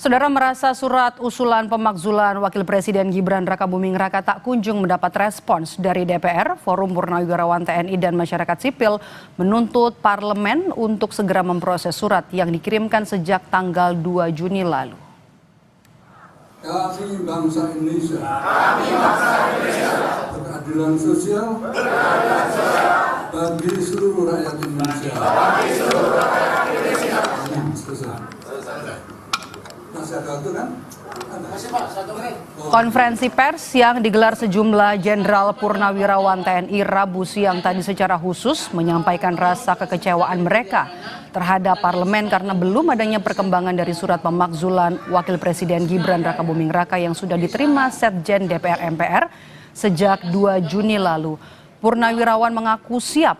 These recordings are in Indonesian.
Saudara merasa surat usulan pemakzulan Wakil Presiden Gibran Rakabuming Raka tak kunjung mendapat respons dari DPR, Forum Purnawirawan TNI dan Masyarakat Sipil menuntut parlemen untuk segera memproses surat yang dikirimkan sejak tanggal 2 Juni lalu. Kami bangsa Indonesia. Berkeadilan sosial. Bagi seluruh rakyat Indonesia. Konferensi pers yang digelar sejumlah Jenderal Purnawirawan TNI Rabu siang tadi secara khusus menyampaikan rasa kekecewaan mereka terhadap parlemen karena belum adanya perkembangan dari surat pemakzulan Wakil Presiden Gibran Rakabuming Raka yang sudah diterima Setjen DPR MPR sejak 2 Juni lalu. Purnawirawan mengaku siap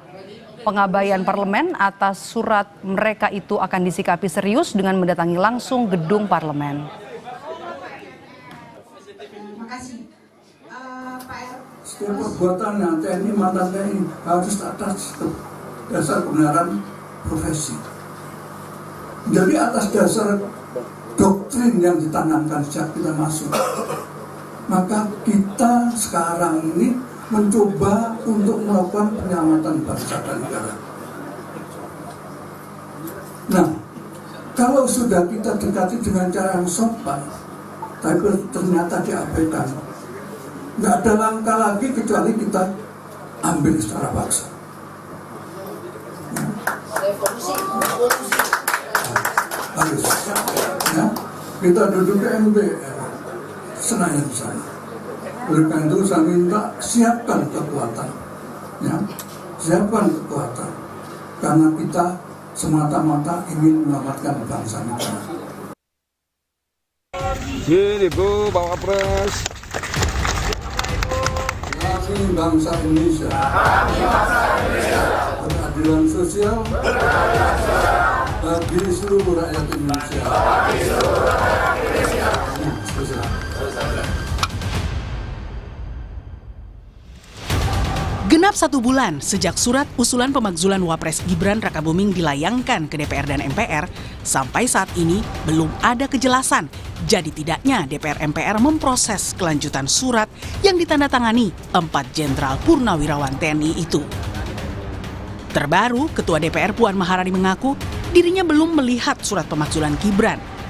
pengabaian parlemen atas surat mereka itu akan disikapi serius dengan mendatangi langsung gedung parlemen. Setiap perbuatan yang TNI mantan TNI harus atas dasar kebenaran profesi. Jadi atas dasar doktrin yang ditanamkan sejak kita masuk. Maka kita sekarang ini mencoba untuk melakukan penyelamatan bangsa dan negara. Nah, kalau sudah kita dekati dengan cara yang sopan, tapi ternyata diabaikan, nggak ada langkah lagi kecuali kita ambil secara paksa. Harus, ya, kita duduk ke MPR, Senayan sana. Oleh karena itu saya minta siapkan kekuatan, ya, siapkan kekuatan, karena kita semata-mata ingin menyelamatkan bangsa negara. Ini Bu, Bapak Pres. Kami bangsa Indonesia. Berkeadilan sosial. Bagi seluruh rakyat Indonesia. Genap 1 bulan sejak surat usulan pemakzulan Wapres Gibran Rakabuming dilayangkan ke DPR dan MPR, sampai saat ini belum ada kejelasan. Jadi tidaknya DPR MPR memproses kelanjutan surat yang ditandatangani 4 Jenderal Purnawirawan TNI itu. Terbaru, Ketua DPR Puan Maharani mengaku dirinya belum melihat surat pemakzulan Gibran.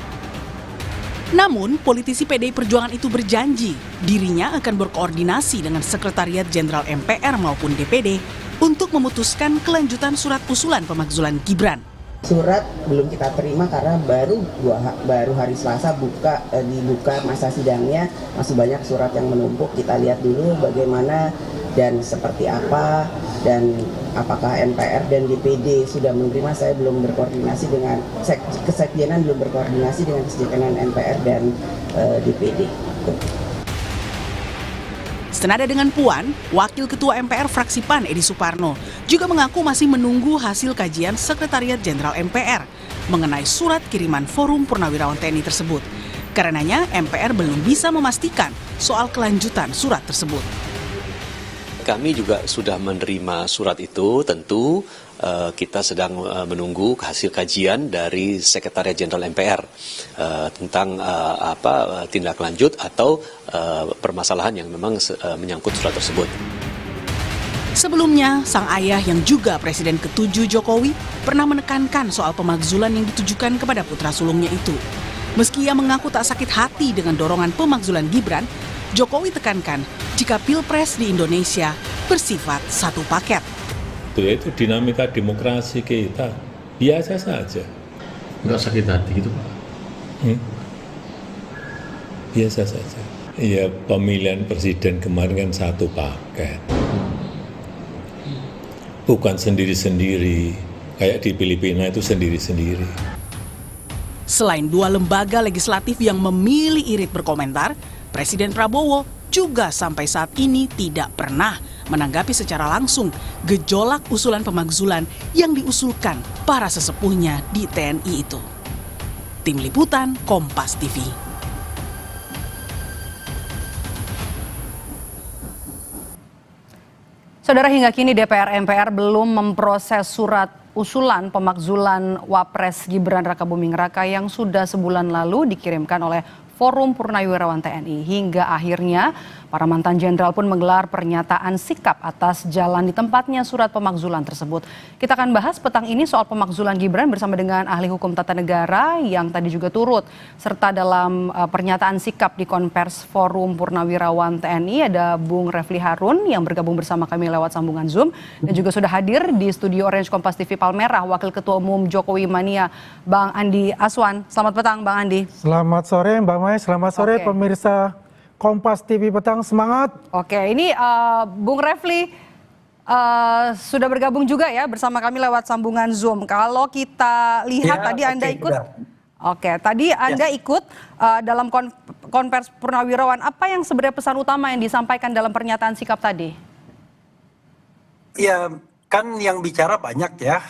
Namun, politisi PDI Perjuangan itu berjanji dirinya akan berkoordinasi dengan Sekretariat Jenderal MPR maupun DPD untuk memutuskan kelanjutan surat usulan pemakzulan Gibran. Surat belum kita terima karena baru hari Selasa dibuka masa sidangnya, masih banyak surat yang menumpuk. Kita lihat dulu bagaimana dan seperti apa, dan apakah MPR dan DPD sudah menerima. Saya belum berkoordinasi dengan Kesekjenan, belum berkoordinasi dengan Kesekjenan MPR dan DPD. Senada dengan Puan, Wakil Ketua MPR fraksi PAN Edi Suparno juga mengaku masih menunggu hasil kajian Sekretariat Jenderal MPR mengenai surat kiriman Forum Purnawirawan TNI tersebut. Karenanya MPR belum bisa memastikan soal kelanjutan surat tersebut. Kami juga sudah menerima surat itu, tentu kita sedang menunggu hasil kajian dari Sekretariat Jenderal MPR tentang tindak lanjut atau permasalahan yang memang menyangkut surat tersebut. Sebelumnya, sang ayah yang juga Presiden ke-7 Jokowi pernah menekankan soal pemakzulan yang ditujukan kepada putra sulungnya itu. Meski ia mengaku tak sakit hati dengan dorongan pemakzulan Gibran, Jokowi tekankan jika Pilpres di Indonesia bersifat satu paket. Itu dinamika demokrasi kita, biasa saja. Nggak sakit hati gitu Pak? Biasa saja. Ya, pemilihan presiden kemarin kan satu paket. Bukan sendiri-sendiri, kayak di Filipina itu sendiri-sendiri. Selain 2 lembaga legislatif yang memilih irit berkomentar, Presiden Prabowo juga sampai saat ini tidak pernah menanggapi secara langsung gejolak usulan pemakzulan yang diusulkan para sesepuhnya di TNI itu. Tim Liputan Kompas TV. Saudara, hingga kini DPR MPR belum memproses surat usulan pemakzulan Wapres Gibran Rakabuming Raka yang sudah sebulan lalu dikirimkan oleh Forum Purnawirawan TNI. Hingga akhirnya para mantan jenderal pun menggelar pernyataan sikap atas jalan di tempatnya surat pemakzulan tersebut. Kita akan bahas petang ini soal pemakzulan Gibran bersama dengan ahli hukum tata negara yang tadi juga turut serta dalam pernyataan sikap di Konvers Forum Purnawirawan TNI. Ada Bung Refli Harun yang bergabung bersama kami lewat sambungan Zoom dan juga sudah hadir di studio Orange Kompas TV Palmerah Wakil Ketua Umum Jokowi Mania, Bang Andi Aswan. Selamat petang, Bang Andi. Selamat sore, Mbak Mai. Selamat sore, pemirsa Kompas TV Petang. Semangat. Oke, ini Bung Refli sudah bergabung juga ya bersama kami lewat sambungan Zoom. Kalau kita lihat tadi Anda ikut. Tadi Anda ikut dalam Konvers Purnawirawan. Apa yang sebenarnya pesan utama yang disampaikan dalam pernyataan sikap tadi? Ya, kan yang bicara banyak ya.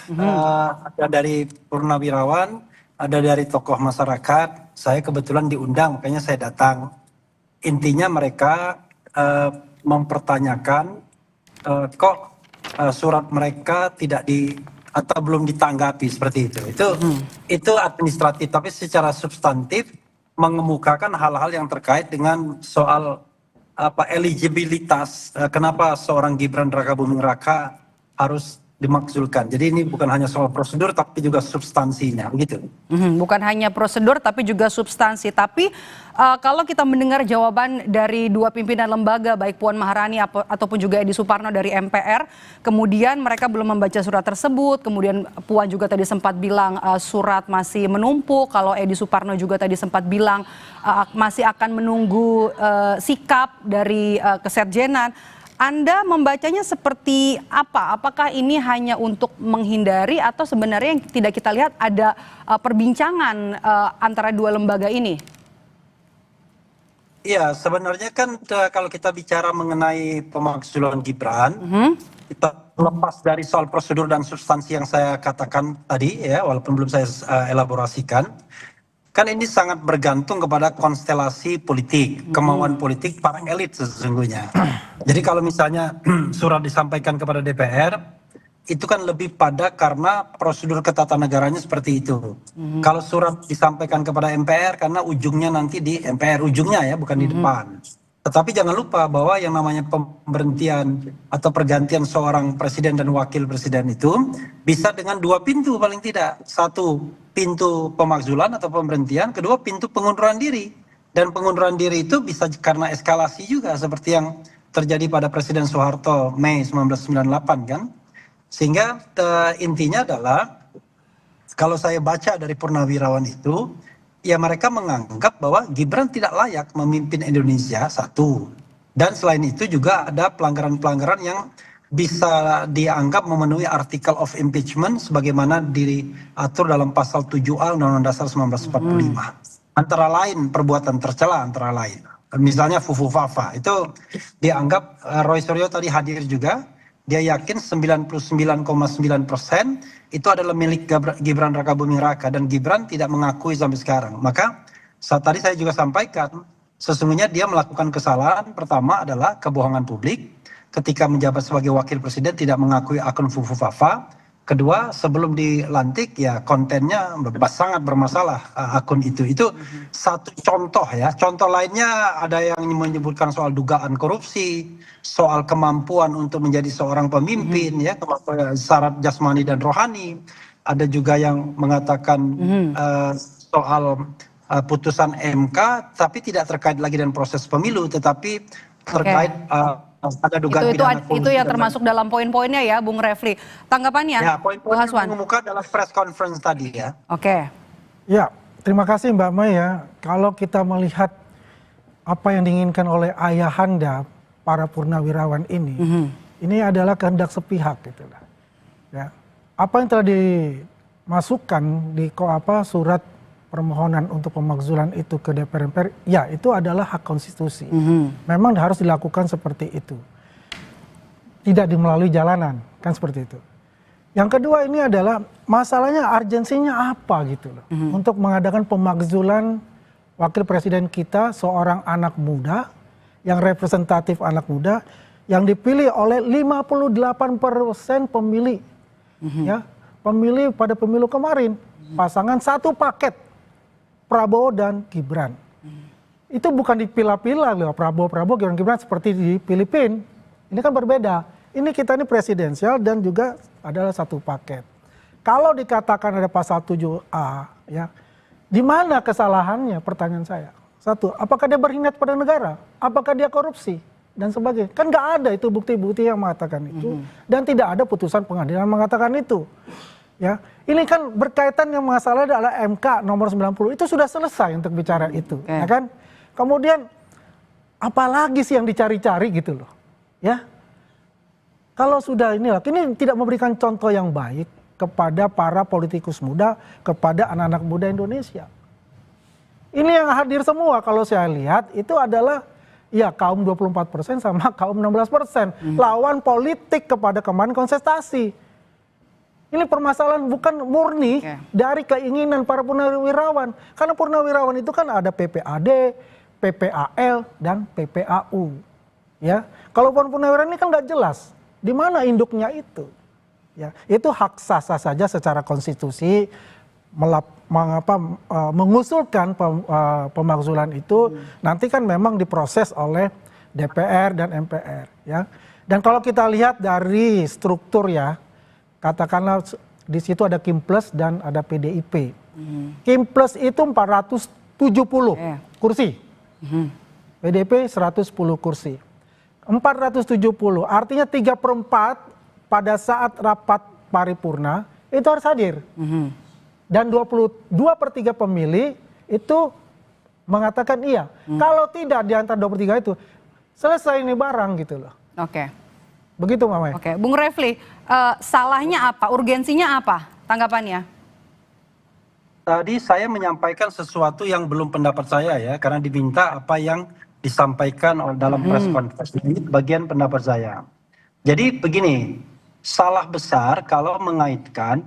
Ada dari Purnawirawan, ada dari tokoh masyarakat. Saya kebetulan diundang, makanya saya datang. Intinya mereka mempertanyakan kok surat mereka tidak atau belum ditanggapi seperti itu. Itu administratif, tapi secara substantif mengemukakan hal-hal yang terkait dengan soal eligibilitas. Kenapa seorang Gibran Rakabuming Raka harus dimaksudkan. Jadi ini bukan hanya soal prosedur tapi juga substansinya, begitu. Bukan hanya prosedur tapi juga substansi. Tapi kalau kita mendengar jawaban dari dua pimpinan lembaga baik Puan Maharani ataupun juga Edi Suparno dari MPR, kemudian mereka belum membaca surat tersebut. Kemudian Puan juga tadi sempat bilang surat masih menumpuk. Kalau Edi Suparno juga tadi sempat bilang masih akan menunggu sikap dari Kesekjenan. Anda membacanya seperti apa? Apakah ini hanya untuk menghindari atau sebenarnya yang tidak kita lihat ada perbincangan antara dua lembaga ini? Iya, sebenarnya kan kalau kita bicara mengenai pemakzulan Gibran, kita lepas dari soal prosedur dan substansi yang saya katakan tadi ya, walaupun belum saya elaborasikan. Kan ini sangat bergantung kepada konstelasi politik, kemauan politik para elit sesungguhnya. Jadi kalau misalnya surat disampaikan kepada DPR, itu kan lebih pada karena prosedur ketatanegaranya seperti itu. Kalau surat disampaikan kepada MPR karena ujungnya nanti di MPR, ujungnya ya, bukan di depan. Tetapi jangan lupa bahwa yang namanya pemberhentian atau pergantian seorang presiden dan wakil presiden itu bisa dengan dua pintu paling tidak. Satu, pintu pemakzulan atau pemberhentian. Kedua, pintu pengunduran diri. Dan pengunduran diri itu bisa karena eskalasi juga seperti yang terjadi pada Presiden Soeharto Mei 1998 kan. Sehingga intinya adalah kalau saya baca dari Purnawirawan itu, ya mereka menganggap bahwa Gibran tidak layak memimpin Indonesia, satu. Dan selain itu juga ada pelanggaran-pelanggaran yang bisa dianggap memenuhi artikel of impeachment sebagaimana diatur dalam pasal 7A Undang-Undang Dasar 1945. Antara lain perbuatan tercela antara lain. Misalnya Fufu Fafa itu dianggap Roy Suryo tadi hadir juga. Dia yakin 99,9% itu adalah milik Gibran Rakabuming Raka dan Gibran tidak mengakui sampai sekarang. Maka tadi saya juga sampaikan sesungguhnya dia melakukan kesalahan pertama adalah kebohongan publik ketika menjabat sebagai wakil presiden tidak mengakui akun Fufu Fafa. Kedua, sebelum dilantik ya kontennya sangat bermasalah akun itu. Itu satu contoh ya. Contoh lainnya ada yang menyebutkan soal dugaan korupsi, soal kemampuan untuk menjadi seorang pemimpin ya, syarat jasmani dan rohani. Ada juga yang mengatakan soal putusan MK tapi tidak terkait lagi dengan proses pemilu tetapi terkait ada dugaan itu yang termasuk dalam poin-poinnya ya, Bung Refli. Tanggapannya, ya, poin-poin yang mengemuka adalah press conference tadi ya. Ya, terima kasih Mbak Mai ya. Kalau kita melihat apa yang diinginkan oleh ayahanda para purnawirawan ini adalah kehendak sepihak gitu lah. Ya, apa yang telah dimasukkan di surat permohonan untuk pemakzulan itu ke DPR MPR, ya itu adalah hak konstitusi. Memang harus dilakukan seperti itu. Tidak melalui jalanan, kan seperti itu. Yang kedua ini adalah masalahnya urgensinya apa gitu loh. Untuk mengadakan pemakzulan wakil presiden kita seorang anak muda, yang representatif anak muda, yang dipilih oleh 58% pemilih. Ya, pemilih pada pemilu kemarin, pasangan satu paket Prabowo dan Gibran. Itu bukan dipilah-pilah loh, Prabowo Gibran seperti di Filipina. Ini kan berbeda. Ini kita ini presidensial dan juga adalah satu paket. Kalau dikatakan ada pasal 7A, ya, di mana kesalahannya? Pertanyaan saya. Satu, apakah dia berkhianat pada negara? Apakah dia korupsi? Dan sebagainya. Kan nggak ada itu bukti-bukti yang mengatakan itu. Dan tidak ada putusan pengadilan yang mengatakan itu. Ya, ini kan berkaitan yang masalah adalah MK nomor 90. Itu sudah selesai untuk bicara itu. Ya kan? Kemudian apalagi sih yang dicari-cari gitu loh. Ya. Kalau sudah ini tidak memberikan contoh yang baik kepada para politikus muda, kepada anak-anak muda Indonesia. Ini yang hadir semua kalau saya lihat itu adalah ya kaum 24% sama kaum 16%. Lawan politik kepada kemarin kontestasi. Ini permasalahan bukan murni dari keinginan para purnawirawan. Karena purnawirawan itu kan ada PPAD, PPAL, dan PPAU. Ya, kalau purnawirawan ini kan nggak jelas di mana induknya itu. Ya, itu hak sah-sah saja secara konstitusi mengusulkan pemakzulan itu nanti kan memang diproses oleh DPR dan MPR. Ya, dan kalau kita lihat dari struktur ya, katakanlah di situ ada Kim Plus dan ada PDIP. Kim Plus itu 470 kursi. PDIP 110 kursi. 470 artinya 3/4 pada saat rapat paripurna itu harus hadir. Dan 22/3 pemilih itu mengatakan iya. Kalau tidak di antara 23 itu selesai ini barang gitu loh. Oke. Begitu Mbak Mai. Oke, Bung Refli, salahnya apa? Urgensinya apa? Tanggapannya? Tadi saya menyampaikan sesuatu yang belum pendapat saya ya, karena diminta apa yang disampaikan dalam press conference. Ini bagian pendapat saya. Jadi begini, salah besar kalau mengaitkan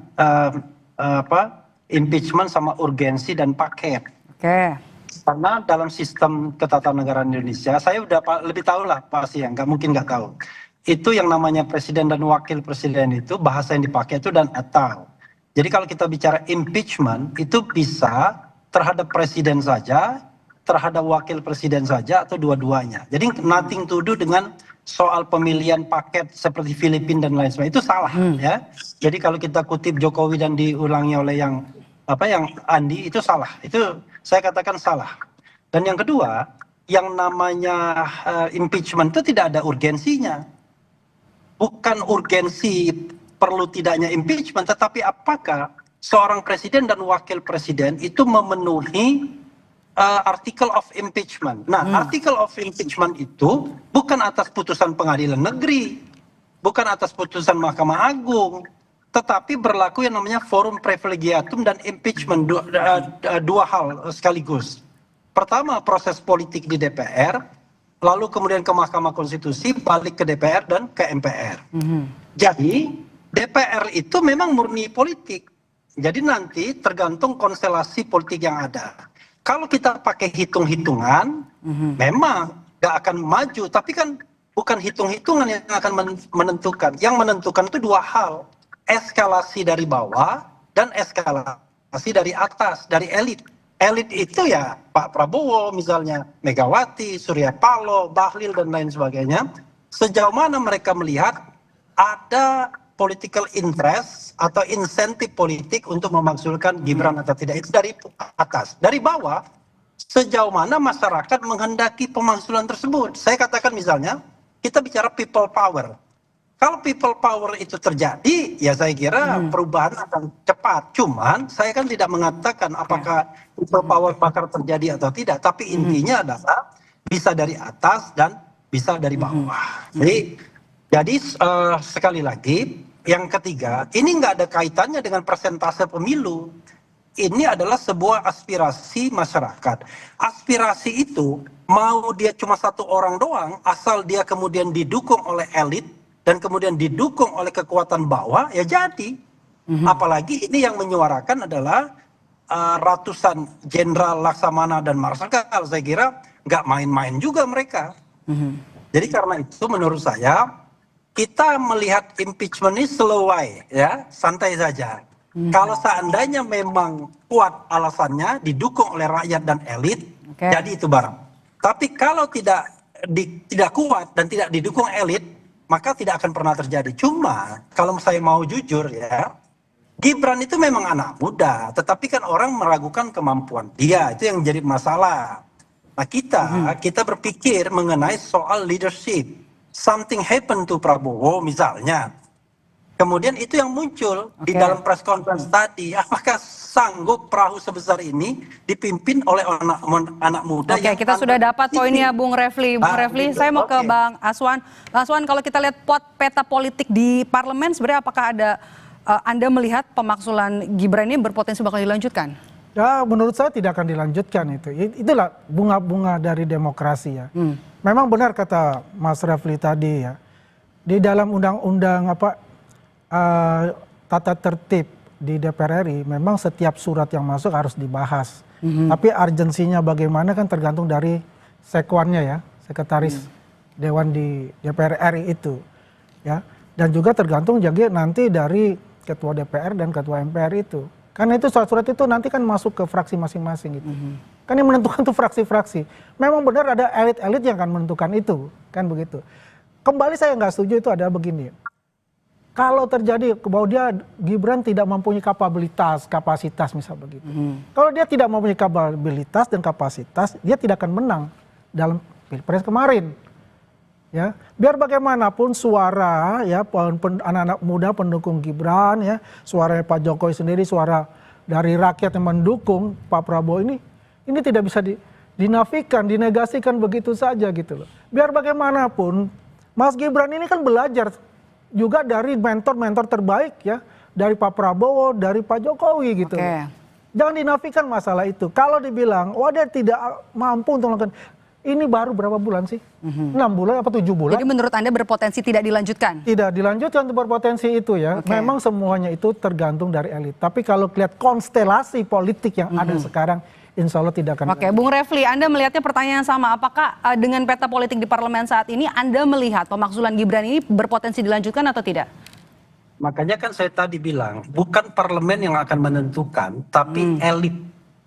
impeachment sama urgensi dan paket. Oke. Karena dalam sistem ketatanegaraan Indonesia, saya udah lebih tahu lah pasti ya, nggak mungkin nggak tahu. Itu yang namanya presiden dan wakil presiden itu bahasa yang dipakai itu dan atau. Jadi kalau kita bicara impeachment itu bisa terhadap presiden saja, terhadap wakil presiden saja atau dua-duanya. Jadi nothing to do dengan soal pemilihan paket seperti Filipina dan lain sebagainya itu salah ya. Jadi kalau kita kutip Jokowi dan diulangi oleh yang Andi itu salah. Itu saya katakan salah. Dan yang kedua, yang namanya impeachment itu tidak ada urgensinya. Bukan urgensi perlu tidaknya impeachment, tetapi apakah seorang presiden dan wakil presiden itu memenuhi article of impeachment. Nah, article of impeachment itu bukan atas putusan pengadilan negeri, bukan atas putusan Mahkamah Agung, tetapi berlaku yang namanya forum privilegiatum dan impeachment, dua hal sekaligus. Pertama, proses politik di DPR, lalu kemudian ke Mahkamah Konstitusi, balik ke DPR dan ke MPR. Jadi DPR itu memang murni politik. Jadi nanti tergantung konstelasi politik yang ada. Kalau kita pakai hitung-hitungan, memang nggak akan maju. Tapi kan bukan hitung-hitungan yang akan menentukan. Yang menentukan itu dua hal. Eskalasi dari bawah dan eskalasi dari atas, dari elit. Elit itu ya Pak Prabowo misalnya, Megawati, Surya Paloh, Bahlil dan lain sebagainya. Sejauh mana mereka melihat ada political interest atau insentif politik untuk memakzulkan Gibran atau tidak, itu dari atas. Dari bawah, sejauh mana masyarakat menghendaki pemakzulan tersebut. Saya katakan misalnya, kita bicara people power. Kalau people power itu terjadi, ya saya kira perubahan akan cepat. Cuman saya kan tidak mengatakan apakah people power bakal terjadi atau tidak. Tapi intinya adalah bisa dari atas dan bisa dari bawah. Jadi sekali lagi, yang ketiga, ini nggak ada kaitannya dengan persentase pemilu. Ini adalah sebuah aspirasi masyarakat. Aspirasi itu mau dia cuma satu orang doang, asal dia kemudian didukung oleh elit dan kemudian didukung oleh kekuatan bawah, ya jadi. Apalagi ini yang menyuarakan adalah ratusan jenderal Laksamana dan Marsikal. Saya kira nggak main-main juga mereka. Jadi karena itu menurut saya kita melihat impeachment ini slow way, ya, santai saja. Kalau seandainya memang kuat alasannya, didukung oleh rakyat dan elit, jadi itu barang. Tapi kalau tidak kuat dan tidak didukung elit, maka tidak akan pernah terjadi. Cuma kalau saya mau jujur ya, Gibran itu memang anak muda, tetapi kan orang meragukan kemampuan dia, itu yang jadi masalah. Nah kita berpikir mengenai soal leadership. Something happen to Prabowo misalnya. Kemudian itu yang muncul di dalam press conference tadi. Apakah sanggup perahu sebesar ini dipimpin oleh anak muda? Oke, kita sudah dapat poinnya Bung Refli. Bung Refli, saya mau ke Bang Aswan. Bang Aswan, kalau kita lihat peta politik di parlemen, sebenarnya apakah ada Anda melihat pemakzulan Gibran ini berpotensi bakal dilanjutkan? Ya, menurut saya tidak akan dilanjutkan itu. Itulah bunga-bunga dari demokrasi ya. Memang benar kata Mas Refli tadi ya. Di dalam undang-undang tata tertib di DPR RI memang setiap surat yang masuk harus dibahas. Tapi urgensinya bagaimana kan tergantung dari sekwannya ya, sekretaris Dewan di DPR RI itu. Ya. Dan juga tergantung juga nanti dari ketua DPR dan ketua MPR itu. Karena itu surat-surat itu nanti kan masuk ke fraksi masing-masing gitu. Kan yang menentukan tuh fraksi-fraksi. Memang benar ada elit-elit yang akan menentukan itu, kan begitu. Kembali saya nggak setuju itu adalah begini. Kalau terjadi bahwa Gibran tidak mempunyai kapasitas misal begitu. Kalau dia tidak mempunyai kapabilitas dan kapasitas, dia tidak akan menang dalam Pilpres kemarin. Ya, biar bagaimanapun suara ya anak-anak muda pendukung Gibran ya, suara Pak Jokowi sendiri, suara dari rakyat yang mendukung Pak Prabowo ini tidak bisa dinafikan, dinegasikan begitu saja gitu loh. Biar bagaimanapun Mas Gibran ini kan belajar juga dari mentor-mentor terbaik ya, dari Pak Prabowo, dari Pak Jokowi gitu. Jangan dinafikan masalah itu. Kalau dibilang, wah dia tidak mampu untuk melakukan, ini baru berapa bulan sih? 6 bulan apa 7 bulan? Jadi menurut Anda berpotensi tidak dilanjutkan? Tidak dilanjutkan untuk berpotensi itu ya. Memang semuanya itu tergantung dari elit. Tapi kalau lihat konstelasi politik yang ada sekarang, insya Allah tidak akan. Bung Refli, Anda melihatnya pertanyaan sama. Apakah dengan peta politik di parlemen saat ini, Anda melihat pemakzulan Gibran ini berpotensi dilanjutkan atau tidak? Makanya kan saya tadi bilang, bukan parlemen yang akan menentukan, tapi elit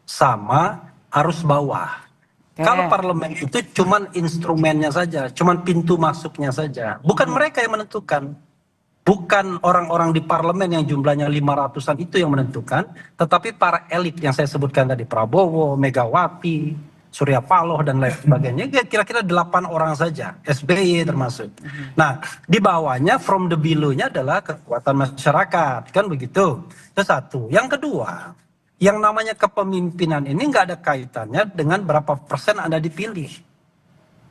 sama arus bawah. Kalau parlemen itu cuman instrumennya saja, cuman pintu masuknya saja. Bukan mereka yang menentukan. Bukan orang-orang di parlemen yang jumlahnya 500-an itu yang menentukan, tetapi para elit yang saya sebutkan tadi, Prabowo, Megawati, Surya Paloh dan lain sebagainya, kira-kira 8 orang saja, SBY termasuk. Nah, di bawahnya from the below-nya adalah kekuatan masyarakat, kan begitu. Itu satu. Yang kedua, yang namanya kepemimpinan ini nggak ada kaitannya dengan berapa persen Anda dipilih.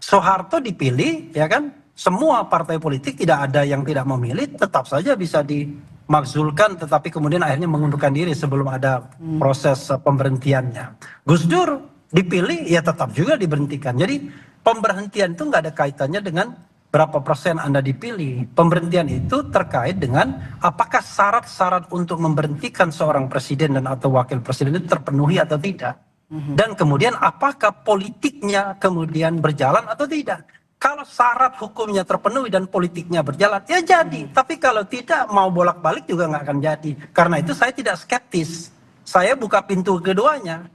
Soeharto dipilih, ya kan? Semua partai politik tidak ada yang tidak memilih, tetap saja bisa dimakzulkan, tetapi kemudian akhirnya mengundurkan diri sebelum ada proses pemberhentiannya. Gus Dur dipilih, ya tetap juga diberhentikan. Jadi pemberhentian itu nggak ada kaitannya dengan berapa persen Anda dipilih. Pemberhentian itu terkait dengan apakah syarat-syarat untuk memberhentikan seorang presiden dan atau wakil presiden itu terpenuhi atau tidak. Dan kemudian apakah politiknya kemudian berjalan atau tidak. Kalau syarat hukumnya terpenuhi dan politiknya berjalan, ya jadi. Tapi kalau tidak, mau bolak-balik juga nggak akan jadi. Karena itu saya tidak skeptis. Saya buka pintu keduanya.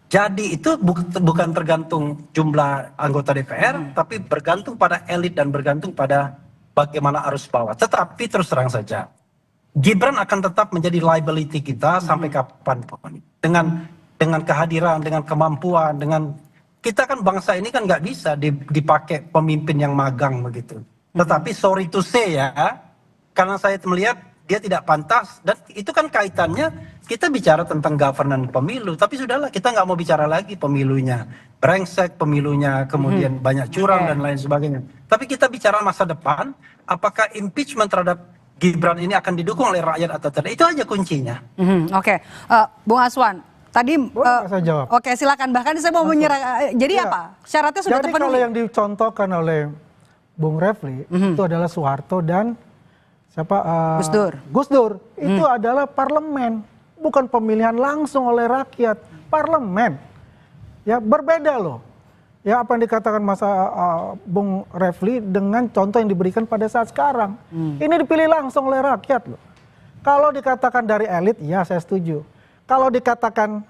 Jadi itu bukan tergantung jumlah anggota DPR, tapi bergantung pada elit dan bergantung pada bagaimana arus bawah. Tetapi terus terang saja, Gibran akan tetap menjadi liability kita sampai kapanpun. Dengan kehadiran, dengan kemampuan, dengan kita kan bangsa ini kan nggak bisa dipakai pemimpin yang magang begitu. Tetapi sorry to say ya, karena saya melihat dia tidak pantas dan itu kan kaitannya kita bicara tentang governance pemilu. Tapi sudahlah kita nggak mau bicara lagi pemilunya brengsek, pemilunya kemudian banyak curang dan lain sebagainya. Tapi kita bicara masa depan, apakah impeachment terhadap Gibran ini akan didukung oleh rakyat atau tidak? Itu aja kuncinya. Bung Aswan. Tadi, oke silakan. Bahkan saya mau menyerah. Jadi apa? Syaratnya sudah terpenuhi. Jadi kalau yang dicontohkan oleh Bung Refli itu adalah Soeharto dan siapa? Gus Dur. Itu adalah parlemen, bukan pemilihan langsung oleh rakyat. Parlemen, ya berbeda loh. ya apa yang dikatakan Bung Refli dengan contoh yang diberikan pada saat sekarang. Ini dipilih langsung oleh rakyat loh. Kalau dikatakan dari elit, ya saya setuju. Kalau dikatakan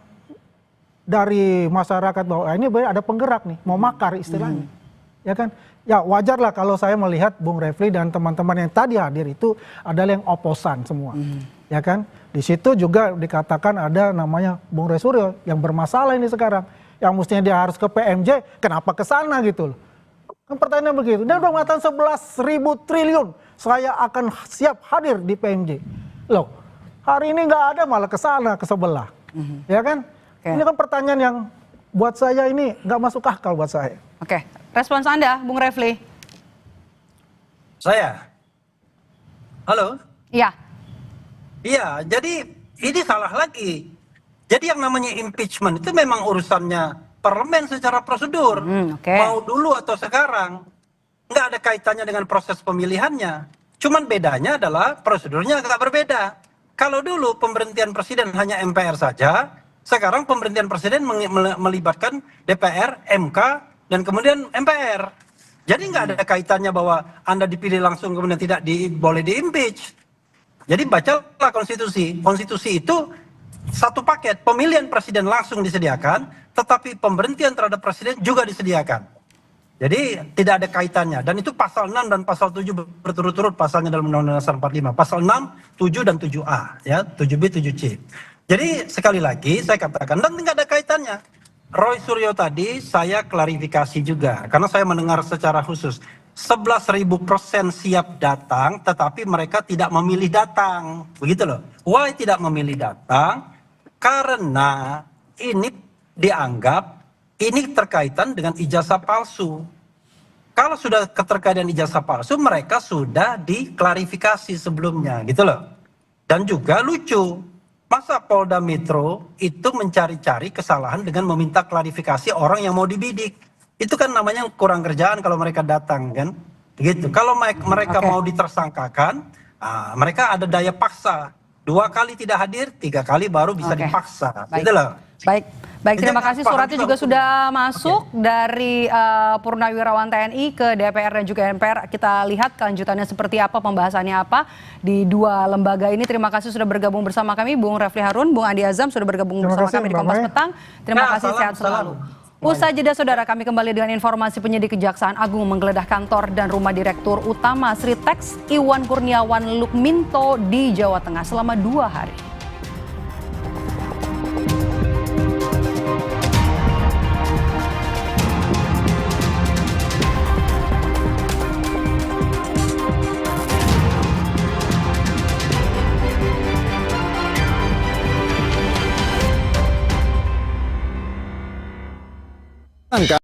dari masyarakat bahwa ini ada penggerak nih, mau makar istilahnya. Ya kan? Ya wajar lah kalau saya melihat Bung Refli dan teman-teman yang tadi hadir itu adalah yang oposan semua. Ya kan? Di situ juga dikatakan ada namanya Bung Roy Suryo yang bermasalah ini sekarang. Yang mestinya dia harus ke PMJ, kenapa ke sana gitu loh. Kan pertanyaan begitu. Dan udah mengatakan 11.000 triliun, saya akan siap hadir di PMJ. Loh, hari ini nggak ada malah ke sana, ke sebelah. Ya kan? Ini kan pertanyaan yang buat saya ini nggak masuk akal buat saya. Oke, respons Anda, Bung Refli. Saya? Halo? Iya. Iya, jadi ini salah lagi. Jadi yang namanya impeachment itu memang urusannya parlemen secara prosedur. Mau dulu atau sekarang. Nggak ada kaitannya dengan proses pemilihannya. Cuman bedanya adalah prosedurnya agak berbeda. Kalau dulu pemberhentian presiden hanya MPR saja, sekarang pemberhentian presiden melibatkan DPR, MK, dan kemudian MPR. Jadi nggak ada kaitannya bahwa Anda dipilih langsung kemudian tidak boleh di-impeach. Jadi bacalah konstitusi. Konstitusi itu satu paket, pemilihan presiden langsung disediakan, tetapi pemberhentian terhadap presiden juga disediakan. Jadi tidak ada kaitannya. Dan itu pasal 6 dan pasal 7 berturut-turut pasalnya dalam Undang-Undang Dasar 45. Pasal 6, 7 dan 7A, ya, 7B, 7C. Jadi sekali lagi saya katakan, dan tidak ada kaitannya. Roy Suryo tadi saya klarifikasi juga, karena saya mendengar secara khusus. 11.000% siap datang, tetapi mereka tidak memilih datang. Begitu loh. Why tidak memilih datang? Karena ini dianggap ini terkaitan dengan ijazah palsu. Kalau sudah keterkaitan ijazah palsu, mereka sudah diklarifikasi sebelumnya, gitu loh. Dan juga lucu, masa Polda Metro itu mencari-cari kesalahan dengan meminta klarifikasi orang yang mau dibidik. Itu kan namanya kurang kerjaan kalau mereka datang, kan? Begitu. Kalau mereka mau ditersangkakan, mereka ada daya paksa. 2 kali tidak hadir, 3 kali baru bisa dipaksa. Baik. Gitu loh. Baik, terima kasih. Suratnya juga sudah masuk dari Purnawirawan TNI ke DPR dan juga MPR. Kita lihat kelanjutannya seperti apa, pembahasannya apa di 2 lembaga ini. Terima kasih sudah bergabung bersama kami, Bung Refli Harun, Bung Andi Azam sudah bergabung bersama kami di Kompas Petang. Terima kasih, sehat selalu. Usai jeda saudara, kami kembali dengan informasi penyidik Kejaksaan Agung menggeledah kantor dan rumah Direktur Utama Sritex Iwan Kurniawan Lukminto di Jawa Tengah selama 2 hari.